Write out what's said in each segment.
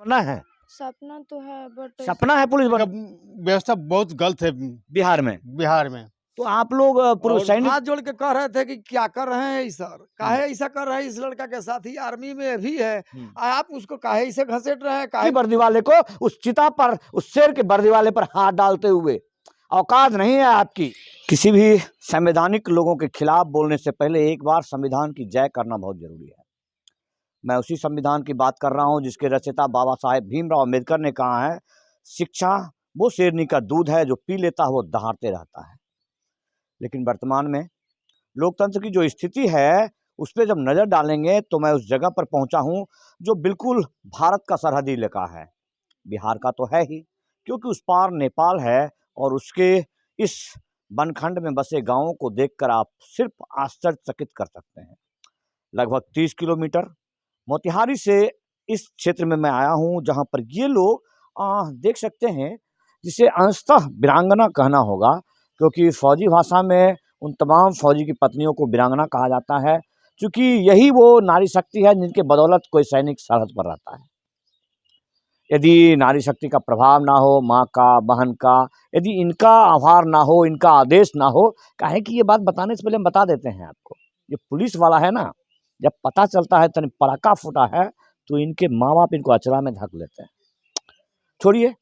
बनना है? सपना तो है बट सपना है पुलिस बन व्यवस्था बहुत गलत है बिहार में। बिहार में। तो आप लोग पूर्व और सैनिक हाथ जोड़ के कह रहे थे कि क्या कर रहे हैं सर, काहे ऐसा कर रहे हैं, इस लड़का के साथ ही आर्मी में भी है, आप उसको काहे ऐसे घसीट रहे हैं, काहे वर्दी वाले को उस चिता पर, उस शेर के वर्दी वाले पर हाथ डालते हुए? औकात नहीं है आपकी। किसी भी संवैधानिक लोगों के खिलाफ बोलने से पहले एक बार संविधान की जय करना बहुत जरूरी है। मैं उसी संविधान की बात कर रहा हूं जिसके रचयिता बाबा साहेब भीमराव अम्बेडकर ने कहा है, शिक्षा वो शेरनी का दूध है जो पी लेता है वो दहाड़ते रहता है। लेकिन वर्तमान में लोकतंत्र की जो स्थिति है उस पर जब नज़र डालेंगे तो मैं उस जगह पर पहुंचा हूं जो बिल्कुल भारत का सरहदी इलाका है। बिहार का तो है ही, क्योंकि उस पार नेपाल है और उसके इस बनखंड में बसे गांवों को देखकर आप सिर्फ आश्चर्यचकित कर सकते हैं। लगभग 30 किलोमीटर मोतिहारी से इस क्षेत्र में मैं आया हूं जहां पर ये लोग देख सकते हैं, जिसे अंशतः वीरांगना कहना होगा, क्योंकि फौजी भाषा में उन तमाम फौजी की पत्नियों को वीरांगना कहा जाता है, क्योंकि यही वो नारी शक्ति है जिनके बदौलत कोई सैनिक सरहद पर रहता है। यदि नारी शक्ति का प्रभाव ना हो, माँ का, बहन का, यदि इनका आभार ना हो, इनका आदेश ना हो, काहे कि ये बात बताने से पहले हम बता देते हैं आपको, ये पुलिस वाला है ना, जब पता चलता है तनी पड़ाका फूटा है तो इनके माँ बाप इनको अचरा में ढक लेते हैं। छोड़िए,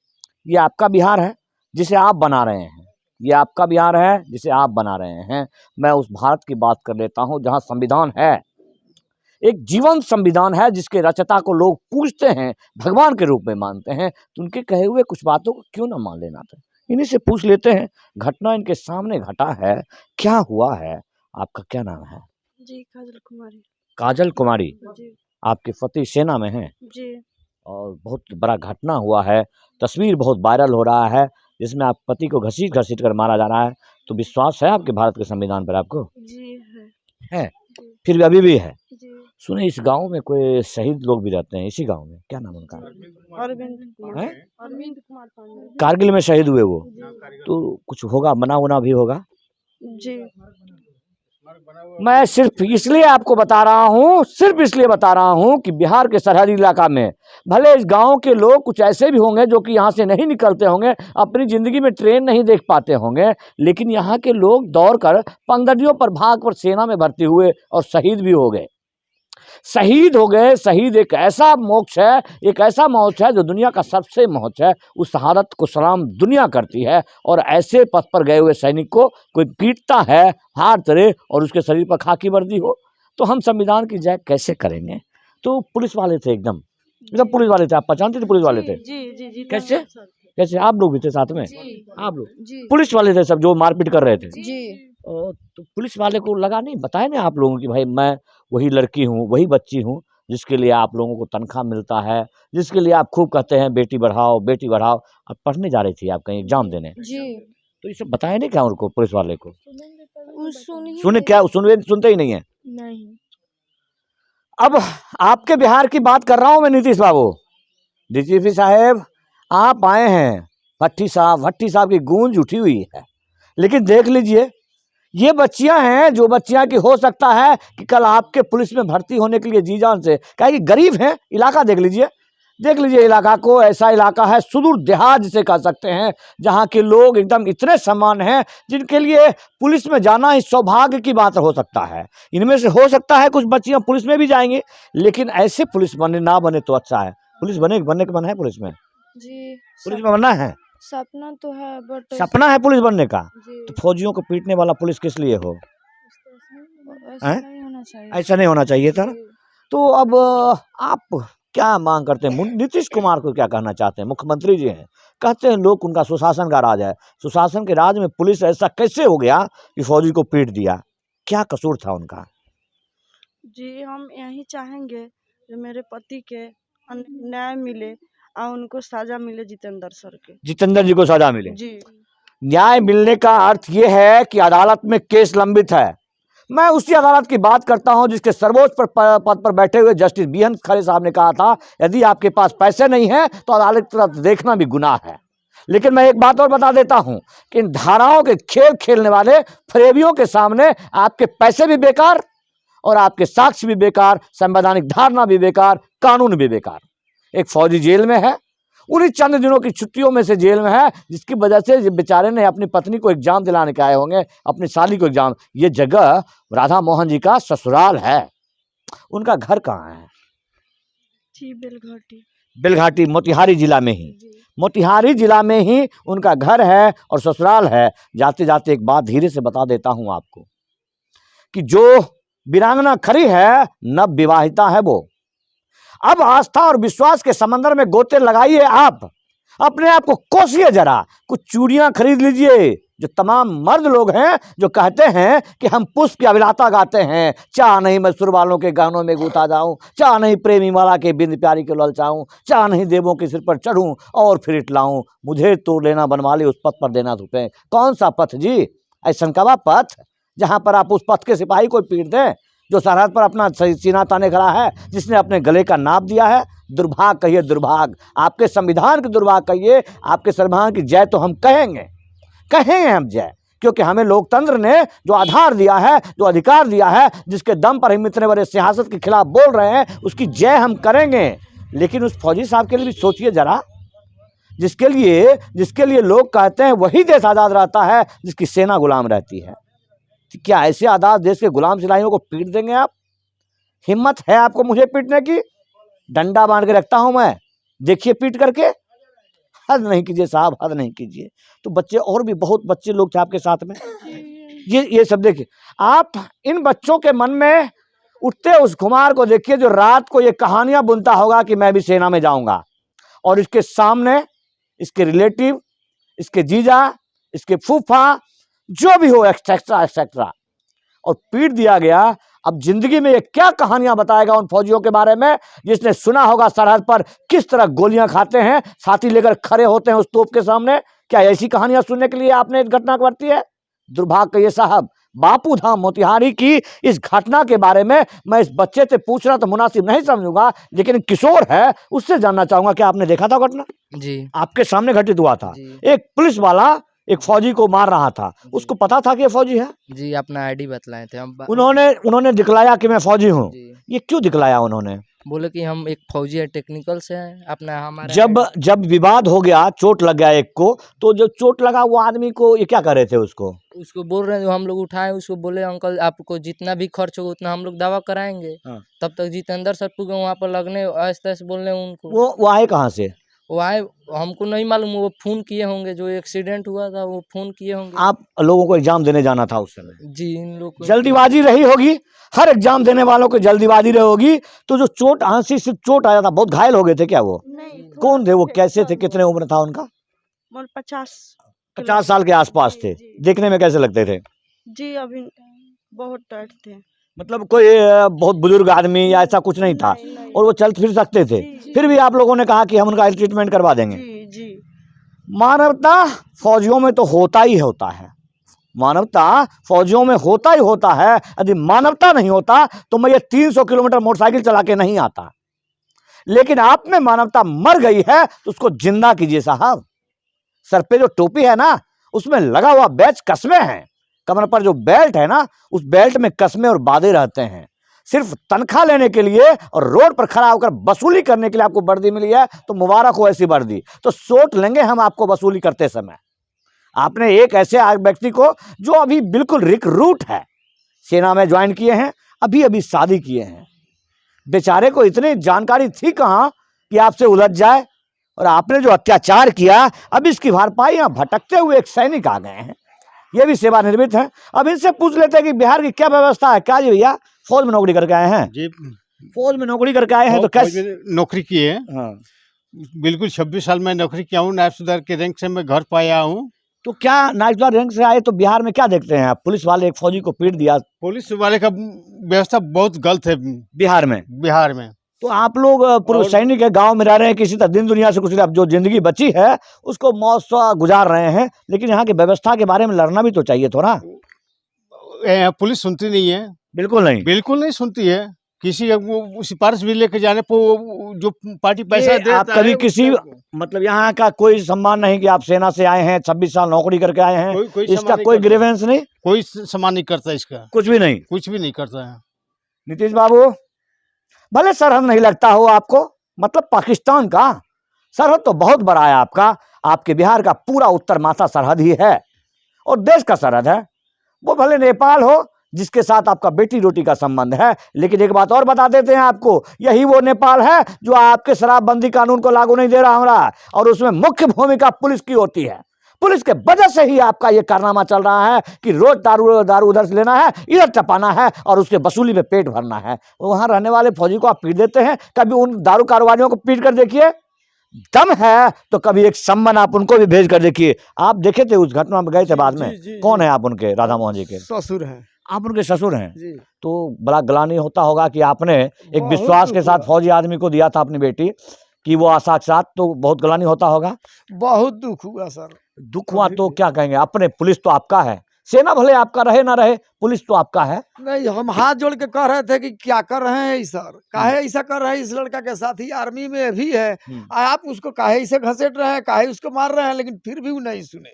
ये आपका बिहार है जिसे आप बना रहे हैं, ये आपका बिहार है जिसे आप बना रहे हैं। मैं उस भारत की बात कर लेता हूँ जहाँ संविधान है, एक जीवंत संविधान है जिसके रचयिता को लोग पूजते हैं, भगवान के रूप में मानते हैं। तो उनके कहे हुए कुछ बातों को क्यों ना मान लेना था, इन्हीं से पूछ लेते हैं। घटना इनके सामने घटा है, क्या हुआ है? आपका क्या नाम है? जी काजल कुमारी। काजल कुमारी, जी आपके पति सेना में हैं जी और बहुत बड़ा घटना हुआ है, तस्वीर बहुत वायरल हो रहा है जिसमें आप पति को घसीट घसीट कर मारा जा रहा है। तो विश्वास है आपके भारत के संविधान पर आपको? जी है, जी फिर भी अभी भी है। जी। सुने इस गांव में कोई शहीद लोग भी रहते हैं, इसी गांव में, क्या नाम उनका अरविंद कुमार। है? अरविंद कुमार पांडे। कारगिल में शहीद हुए वो, जी तो कुछ होगा, बना उना भी होगा। जी। मैं सिर्फ इसलिए आपको बता रहा हूँ, सिर्फ इसलिए बता रहा हूँ कि बिहार के सरहदी इलाका में भले इस गांव के लोग कुछ ऐसे भी होंगे जो कि यहाँ से नहीं निकलते होंगे, अपनी ज़िंदगी में ट्रेन नहीं देख पाते होंगे, लेकिन यहाँ के लोग दौड़कर पंगड़ियों पर भाग कर सेना में भर्ती हुए और शहीद भी हो गए। शहीद हो गए। शहीद एक ऐसा मोक्ष है, एक ऐसा मोक्ष है जो दुनिया का सबसे मोक्ष है। उस शहादत को सलाम दुनिया करती है। और ऐसे पथ पर गए हुए सैनिक को कोई पीटता है, हार चढ़े और उसके शरीर पर खाकी वर्दी हो, तो हम संविधान की जय कैसे करेंगे? तो पुलिस वाले थे, एकदम पुलिस वाले थे। आप पहचानते थे पुलिस वाले थे? जी जी जी। कैसे कैसे? आप लोग भी थे साथ में? आप लोग जी पुलिस वाले थे सब जो मारपीट कर रहे थे? जी। तो पुलिस वाले को लगा नहीं, बताया नहीं आप लोगों की भाई मैं वही लड़की हूँ, वही बच्ची हूँ जिसके लिए आप लोगों को तनख्वाह मिलता है, जिसके लिए आप खूब कहते हैं बेटी बढ़ाओ बेटी बढ़ाओ। अब पढ़ने जा रही थी आप कहीं एग्जाम देने, जी। तो ये सब बताया नहीं क्या उनको, पुलिस वाले को? सुने क्या सुनते ही नहीं है। नहीं। अब आपके बिहार की बात कर रहा हूँ मैं, नीतीश बाबू, डीजीपी साहब आप आए हैं, भट्टी साहब की गूंज उठी हुई है। लेकिन देख लीजिए, ये बच्चियां हैं जो बच्चियां की हो सकता है कि कल आपके पुलिस में भर्ती होने के लिए जी जान से, क्या कि गरीब हैं। इलाका देख लीजिए इलाका को, ऐसा इलाका है सुदूर देहात जिसे कह सकते हैं, जहां के लोग एकदम इतने समान हैं जिनके लिए पुलिस में जाना ही सौभाग्य की बात हो सकता है। इनमें से हो सकता है कुछ बच्चियां पुलिस में भी जाएंगी, लेकिन ऐसे पुलिस ना बने तो अच्छा है। पुलिस बनने का मन है पुलिस में? जी पुलिस में बनना है, सपना तो है बट सपना है पुलिस बनने का। जी तो फौजियों को पीटने वाला पुलिस किस लिए हो? ऐसा नहीं होना चाहिए। ऐसा नहीं होना चाहिए था। जी। तो अब आप क्या मांग करते हैं? नीतीश कुमार को क्या कहना चाहते हैं? मुख्यमंत्री जी हैं, कहते हैं लोग उनका सुशासन का राज है। सुशासन के राज में पुलिस ऐसा कैसे हो गया कि फौजी को पीट दिया? क्या कसूर था उनका? जी हम यही चाहेंगे कि मेरे पति के न्याय मिले और उनको सजा मिले, जितेंद्र सर के। जितेंद्र जी को सजा मिले। जी न्याय मिलने का अर्थ ये है कि अदालत में केस लंबित है। मैं उसी अदालत की बात करता हूं जिसके सर्वोच्च पद पर बैठे हुए जस्टिस बीएन खरे साहब ने कहा था, यदि आपके पास पैसे नहीं हैं तो अदालत की तरफ देखना भी गुनाह है। लेकिन मैं एक बात और बता देता हूं कि इन धाराओं के खेल खेलने वाले फरेबियों के सामने आपके पैसे भी बेकार और आपके साक्ष्य भी बेकार, संवैधानिक धारणा भी बेकार, कानून भी बेकार। एक फौजी जेल में है, उन्हीं चंद दिनों की छुट्टियों में से जेल में है, जिसकी वजह से बेचारे ने अपनी पत्नी को एग्जाम दिलाने के आए होंगे, अपनी साली को एग्जाम। ये जगह राधा मोहन जी का ससुराल है। उनका घर कहाँ है? जी बेलघाटी। बेलघाटी, मोतिहारी जिला में ही, जी मोतिहारी जिला में ही उनका घर है और ससुराल है। जाते जाते एक बात धीरे से बता देता हूं आपको कि जो वीरांगना खड़ी है, नव विवाहिता है वो। अब आस्था और विश्वास के समंदर में गोते लगाइए, आप अपने आप को कोसिए जरा, कुछ चूड़ियां खरीद लीजिए। जो तमाम मर्द लोग हैं जो कहते हैं कि हम पुष्प की अभिलाषा गाते हैं, चाह नहीं मैं सुर वालों के गानों में गूथा जाऊं, चाह नहीं प्रेमी माला के बिंद प्यारी के ललचाऊं, चाह नहीं देवों के सिर पर चढ़ूं और फिर इटलाऊं, मुझे तो लेना बनवाले उस पथ पर देना रुपए। कौन सा पथ जी? ऐसा कवा पथ जहां पर आप उस पथ के सिपाही को पीट दें जो सरहद पर अपना सीना ताने खड़ा है, जिसने अपने गले का नाप दिया है। दुर्भाग्य कहिए दुर्भाग्य, आपके संविधान के दुर्भाग्य कहिए, आपके संविधान की जय तो हम कहेंगे हम जय, क्योंकि हमें लोकतंत्र ने जो आधार दिया है, जो अधिकार दिया है, जिसके दम पर हम इतने बड़े सियासत के खिलाफ बोल रहे हैं, उसकी जय हम करेंगे। लेकिन उस फौजी साहब के लिए भी सोचिए जरा, जिसके लिए लोग कहते हैं वही देश आज़ाद रहता है जिसकी सेना गुलाम रहती है। क्या ऐसे आज़ाद देश के गुलाम सिपाहियों को पीट देंगे आप? हिम्मत है आपको मुझे पीटने की? डंडा बांध के रखता हूं मैं, देखिए पीट करके। हद नहीं कीजिए साहब, हद नहीं कीजिए। तो बच्चे और भी बहुत बच्चे लोग थे आपके साथ में, ये सब देखिए आप। इन बच्चों के मन में उठते उस खुमार को देखिए जो रात को ये कहानियां बुनता होगा कि मैं भी सेना में जाऊंगा, और इसके सामने इसके रिलेटिव, इसके जीजा, इसके फूफा, जो भी हो, एक्सेट्रा एक्सेट्रा, और पीट दिया गया। अब जिंदगी में ये क्या कहानियां बताएगा उन फौजियों के बारे में जिसने सुना होगा सरहद पर किस तरह गोलियां खाते हैं, साथी लेकर खड़े होते हैं उस तोप के सामने। क्या ऐसी कहानियां सुनने के लिए आपने इस घटना को बरती है? दुर्भाग्य कहिए साहब। बापू धाम मोतिहारी की इस घटना के बारे में मैं इस बच्चे से पूछना तो मुनासिब नहीं समझूंगा, लेकिन किशोर है उससे जानना चाहूंगा, क्या आपने देखा था घटना? जी आपके सामने घटित हुआ था। जी एक पुलिस वाला एक फौजी को मार रहा था, उसको पता था कि ये फौजी है? जी अपना आईडी बतलाए थे हम। उन्होंने दिखलाया कि मैं फौजी हूँ। जी ये क्यों दिखलाया उन्होंने? बोले कि हम एक फौजी है, टेक्निकल से हैं, अपना हमारा जब विवाद हो गया, चोट लग गया एक को, तो जो चोट लगा वो आदमी को ये क्या कर रहे थे? उसको बोल रहे हैं जो हम लोग उठाए, उसको बोले अंकल आपको जितना भी खर्च होगा उतना हम लोग दवा कराएंगे। हाँ। तब तक जितेंद्र सर को वहाँ पर लगने ऐसे ऐसे बोल रहे हैं उनको। वो आए कहाँ से? वो आए हमको नहीं मालूम, वो फोन किए होंगे, जो एक्सीडेंट हुआ था वो फोन किए होंगे। आप लोगों को एग्जाम देने जाना था उस समय? जी इन लोग को जल्दीबाजी रही होगी, हर एग्जाम देने वालों को जल्दीबाजी रही होगी। तो जो चोट, आंसी से चोट आया था, बहुत घायल हो गए थे क्या वो? नहीं, कौन थे वो, कैसे थे, कितने उम्र था उनका? 50 साल के आसपास थे। जी। देखने में कैसे लगते थे? जी अभी बहुत टाइट थे। मतलब कोई बहुत बुजुर्ग आदमी या ऐसा कुछ नहीं था, नहीं। और वो चल फिर सकते थे। जी। फिर भी आप लोगों ने कहा कि हम उनका ट्रीटमेंट करवा देंगे। जी जी मानवता फौजियों में तो होता ही होता है, मानवता फौजियों में होता ही होता है। यदि मानवता नहीं होता तो मैं ये 300 किलोमीटर मोटरसाइकिल चला के नहीं आता। लेकिन आप में मानवता मर गई है तो उसको जिंदा कीजिए साहब। सर पे जो टोपी है ना, उसमें लगा हुआ बैच कसमे हैं, कमर पर जो बेल्ट है ना, उस बेल्ट में कसमे और बादे रहते हैं। सिर्फ तनख्वाह लेने के लिए और रोड पर खड़ा होकर वसूली करने के लिए आपको वर्दी मिली है, तो मुबारक हो ऐसी वर्दी। तो सोच लेंगे हम आपको वसूली करते समय। आपने एक ऐसे व्यक्ति को जो अभी बिल्कुल रिक्रूट है, सेना में ज्वाइन किए हैं, अभी अभी शादी किए हैं, बेचारे को इतनी जानकारी थी कहाँ कि आपसे उलझ जाए। और आपने जो अत्याचार किया, अब इसकी भरपाई यहाँ भटकते हुए एक सैनिक आ गए हैं, ये भी सेवानिवृत्त हैं। अब इनसे पूछ लेते हैं कि बिहार की क्या व्यवस्था है। क्या जी भैया, फौज में नौकरी करके आए हैं? जी फौज में नौकरी करके आए हैं तो फौज कैसे? में नौकरी की है। हाँ। बिल्कुल 26 साल में नौकरी किया हूँ। नायब सूबेदार के रैंक से मैं घर पे आया हूँ। तो क्या नाइजर रैंक से आए तो बिहार में क्या देखते हैं आप? पुलिस वाले एक फौजी को पीट दिया पुलिस वाले का व्यवस्था बहुत गलत है बिहार में। बिहार में। तो आप लोग पूर्व सैनिक है, गांव में रह रहे हैं, किसी तरह दिन दुनिया से कुछ अब जो जिंदगी बची है उसको मौज से गुजार रहे हैं, लेकिन यहाँ की व्यवस्था के बारे में लड़ना भी तो चाहिए थोड़ा। पुलिस सुनती नहीं है, बिल्कुल नहीं, बिल्कुल नहीं सुनती है। किसी वो सिफारिश भी लेके जाने पर जो पार्टी पैसा देता आप कभी है, किसी मतलब यहाँ का कोई सम्मान नहीं कि आप सेना से आए हैं, 26 साल नौकरी करके आए हैं, इसका कोई ग्रीवेंस नहीं, कोई सम्मान नहीं करता, इसका कुछ भी नहीं, कुछ भी नहीं करता है। नीतीश बाबू भले सरहद नहीं लगता हो आपको, मतलब पाकिस्तान का सरहद तो बहुत बड़ा है आपका। आपके बिहार का पूरा उत्तर माथा सरहद ही है और देश का सरहद है। वो भले नेपाल हो जिसके साथ आपका बेटी रोटी का संबंध है, लेकिन एक बात और बता देते हैं आपको, यही वो नेपाल है जो आपके शराबबंदी कानून को लागू नहीं दे रहा है और उसमें मुख्य भूमिका पुलिस की होती है। पुलिस के वजह से ही आपका ये कारनामा चल रहा है कि रोज दारू उधर से लेना है, इधर टपाना है और उसके वसूली में पेट भरना है। वहां रहने वाले फौजी को आप पीट देते हैं, कभी उन दारू कारोबारियों को पीट कर देखिए, दम है तो कभी एक सम्मान आप उनको भी भेज कर देखिए। आप देखे थे उस घटना में गए थे बाद में, कौन है आप उनके? राधा मोहन जी के ससुर हैं आप उनके ससुर हैं। जी। तो बड़ा ग्लानि होता होगा कि आपने एक बहुत विश्वास के दुख साथ हुआ। फौजी आदमी को दिया था अपनी बेटी कि वो साक्षात, तो बहुत ग्लानि होता होगा, बहुत दुख हुआ सर। दुख हुआ। अभी तो भी। क्या कहेंगे अपने? पुलिस तो आपका है, सेना भले आपका रहे ना रहे, पुलिस तो आपका है। नहीं, हम हाथ जोड़ के कह रहे थे कि क्या कर रहे हैं सर, काहे ऐसा कर रहे हैं? इस लड़का के साथ ही आर्मी में भी है, आप उसको काहे ऐसे घसीट रहे हैं, काहे उसको मार रहे हैं, लेकिन फिर भी वो नहीं सुने।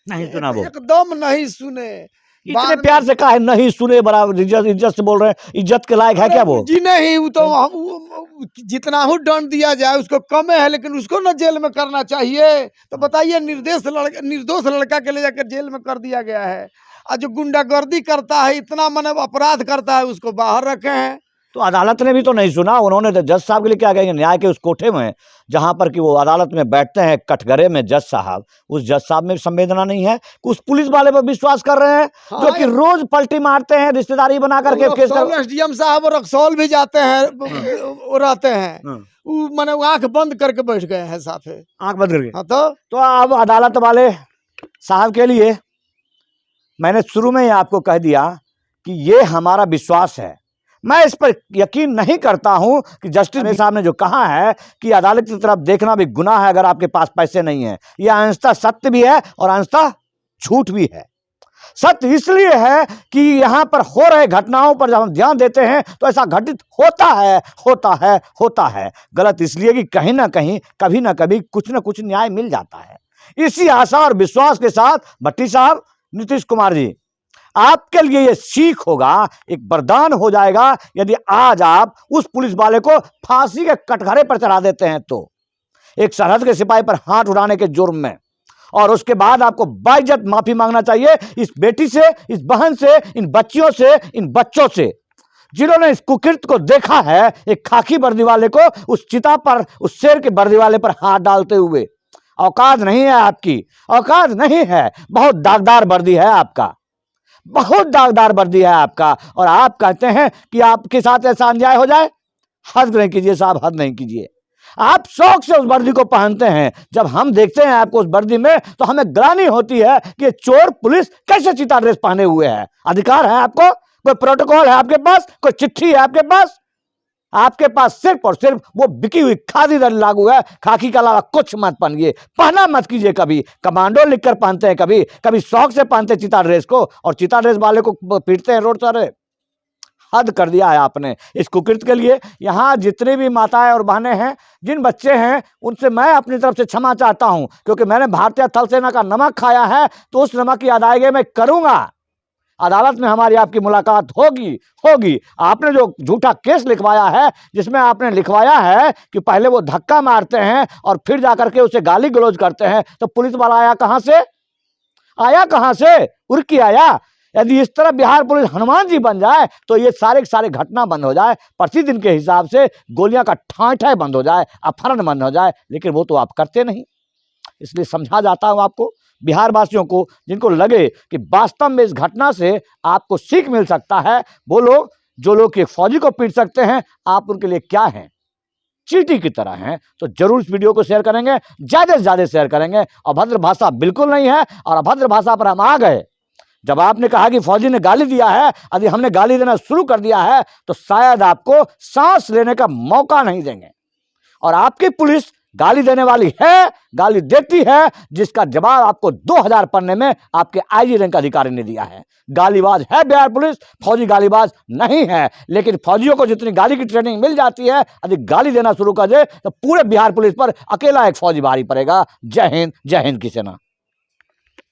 नहीं सुना वो, एकदम नहीं सुने। इतने बाद में- प्यार से कहा है नहीं सुने, बराबर इज्जत से बोल रहे हैं। इज्जत के लायक है क्या वो? जी नहीं, वो तो जितना हो दंड दिया जाए उसको कम है, लेकिन उसको ना जेल में करना चाहिए। तो बताइए, निर्दोष लड़का के ले जाकर जेल में कर दिया गया है, और जो गुंडागर्दी करता है, इतना मन अपराध करता है, उसको बाहर रखे हैं। तो अदालत ने भी तो नहीं सुना। उन्होंने तो जज साहब के लिए क्या कहेंगे, न्याय के उस कोठे में जहां पर कि वो अदालत में बैठते हैं कटघरे में जज साहब, उस जज साहब में संवेदना नहीं है कि उस पुलिस वाले पर विश्वास कर रहे हैं जो कि रोज पलटी मारते हैं, रिश्तेदारी बना करके केस कर। एसडीएम साहब और रक्सौल भी जाते हैं, वो रहते हैं, वो माने आंख बंद करके बैठ गए हैं साथे। आंख बंद करके। हाँ तो अब अदालत वाले साहब के लिए मैंने शुरू में ही आपको कह दिया कि ये हमारा विश्वास है। मैं इस पर यकीन नहीं करता हूं कि जस्टिस साहब ने जो कहा है कि अदालत की तरफ देखना भी गुनाह है अगर आपके पास पैसे नहीं है, यह अंशतः सत्य भी है और अंशतः झूठ भी है। सत्य इसलिए है कि यहां पर हो रहे घटनाओं पर जब हम ध्यान देते हैं तो ऐसा घटित होता है। गलत इसलिए कि कहीं ना कहीं कभी ना कभी कुछ ना कुछ न्याय मिल जाता है। इसी आशा और विश्वास के साथ भट्टी साहब, नीतीश कुमार जी, आपके लिए ये सीख होगा, एक वरदान हो जाएगा यदि आज आप उस पुलिस वाले को फांसी के कटघरे पर चढ़ा देते हैं तो, एक सरहद के सिपाही पर हाथ उड़ाने के जुर्म में। और उसके बाद आपको बाइज्जत माफी मांगना चाहिए इस बेटी से, इस बहन से, इन बच्चियों से, इन बच्चों से जिन्होंने इस कुकृत्य को देखा है, एक खाकी वर्दी वाले को उस चिता पर, उस शेर के वर्दी वाले पर हाथ डालते हुए। औकात नहीं है आपकी, औकात नहीं है। बहुत दागदार वर्दी है आपका, बहुत दागदार वर्दी है आपका, और आप कहते हैं कि आपके साथ ऐसा अन्याय हो जाए। हद नहीं कीजिए साहब, हद नहीं कीजिए। आप शौक से उस वर्दी को पहनते हैं, जब हम देखते हैं आपको उस वर्दी में तो हमें ग्लानि होती है कि चोर पुलिस कैसे चिता ड्रेस पहने हुए है। अधिकार है आपको, कोई प्रोटोकॉल है आपके पास, कोई चिट्ठी है आपके पास? आपके पास सिर्फ और सिर्फ वो बिकी हुई खादी दर लागू है। खाकी के अलावा कुछ मत पहनिए, पहना मत कीजिए। कभी कमांडो लिखकर पहनते हैं, कभी शौक से पहनते चिता ड्रेस को, और चिता ड्रेस वाले को पीटते हैं रोड पर। हद कर दिया है आपने इस कुकृत्य के लिए। यहाँ जितनी भी माताएं और बहनें हैं, जिन बच्चे हैं, उनसे मैं अपनी तरफ से क्षमा चाहता हूं, क्योंकि मैंने भारतीय थल सेना का नमक खाया है तो उस नमक की अदायगी मैं करूंगा। अदालत में हमारी आपकी मुलाकात होगी। आपने जो झूठा केस लिखवाया है, जिसमें आपने लिखवाया है कि पहले वो धक्का मारते हैं और फिर जाकर के उसे गाली गलौज करते हैं, तो पुलिस वाला आया कहां से? उड़ के आया। यदि इस तरह बिहार पुलिस हनुमान जी बन जाए तो ये सारे घटना बंद हो जाए, प्रतिदिन के हिसाब से गोलियां का ठाई बंद हो जाए, अपहरण बंद हो जाए, लेकिन वो तो आप करते नहीं। इसलिए समझा जाता हूं आपको, बिहार वासियों को, जिनको लगे कि वास्तव में इस घटना से आपको सीख मिल सकता है, वो लोग, जो लोग एक फौजी को पीट सकते हैं, आप उनके लिए क्या हैं? चींटी की तरह हैं। तो जरूर इस वीडियो को शेयर करेंगे, ज्यादा से ज्यादा शेयर करेंगे। अभद्र भाषा बिल्कुल नहीं है, और अभद्र भाषा पर हम आ गए जब आपने कहा कि फौजी ने गाली दिया है। यदि हमने गाली देना शुरू कर दिया है तो शायद आपको सांस लेने का मौका नहीं देंगे। और आपकी पुलिस गाली देने वाली है, गाली देती है, जिसका जवाब आपको 2000 पढ़ने में आपके आईजी रैंक अधिकारी ने दिया है। गालीबाज है बिहार पुलिस, फौजी गालीबाज नहीं है। लेकिन फौजियों को जितनी गाली की ट्रेनिंग मिल जाती है, यदि गाली देना शुरू कर दे तो पूरे बिहार पुलिस पर अकेला एक फौजी भारी पड़ेगा। जय हिंद की सेना।